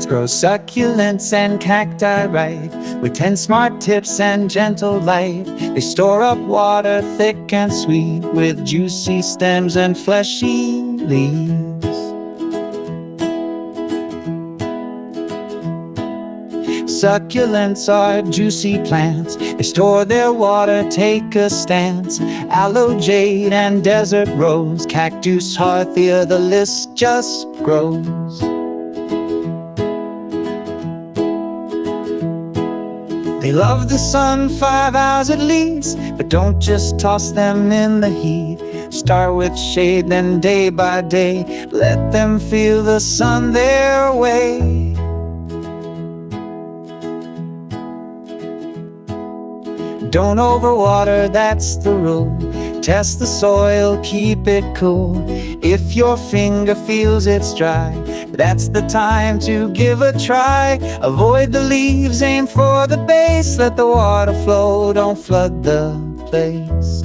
Let's grow succulents and cacti right, with 10 smart tips and gentle light. They store up water thick and sweet, with juicy stems and fleshy leaves. Succulents are juicy plants. They store their water, take a stance. Aloe, jade, and desert rose, cactus, hearthia, the list just grows. They love the sun 5 hours at least, but don't just toss them in the heat. Start with shade, then day by day, let them feel the sun their way. Don't overwater, that's the rule. Test the soil, keep it cool. If your finger feels it's dry, that's the time to give a try. Avoid the leaves, aim for the base. Let the water flow, don't flood the place.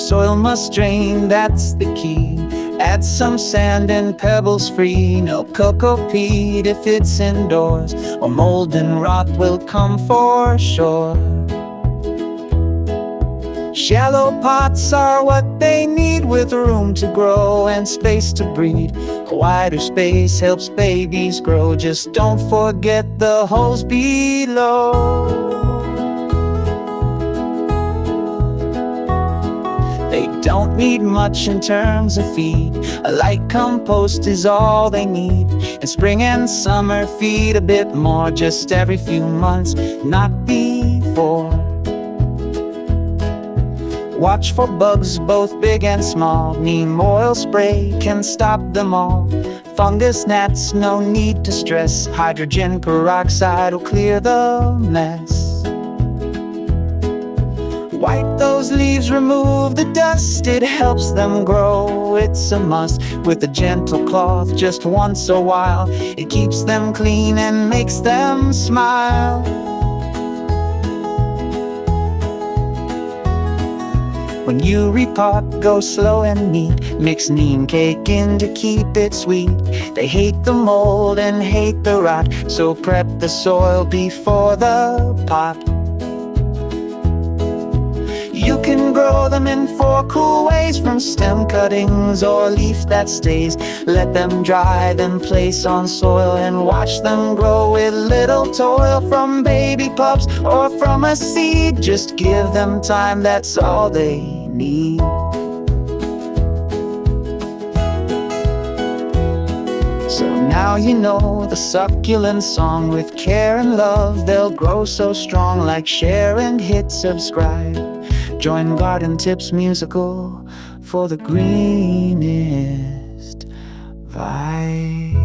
Soil must drain, that's the key. Add some sand and pebbles free. No cocoa peat if it's indoors, or mold and rot will come for sure. Shallow pots are what they need, with room to grow and space to breed. A wider space helps babies grow. Just don't forget the holes below. They don't need much in terms of feed. A light compost is all they need. In spring and summer, feed a bit more, just every few months, not before. Watch for bugs, both big and small. Neem oil spray can stop them all. Fungus gnats, no need to stress. Hydrogen peroxide will clear the mess. Wipe those leaves, remove the dust. It helps them grow, it's a must. With a gentle cloth, just once a while, it keeps them clean and makes them smile. When you repot, go slow and neat. Mix neem cake in to keep it sweet. They hate the mold and hate the rot, so prep the soil before the pot. You can grow them in 4 cool ways, from stem cuttings or leaf that stays. Let them dry, then place on soil and watch them grow with little toil. From baby pups or from a seed, just give them time, that's all they need. So now you know the succulent song. With care and love, they'll grow so strong. Like, share, and hit subscribe. Join Garden Tips Musical for the greenest vibe.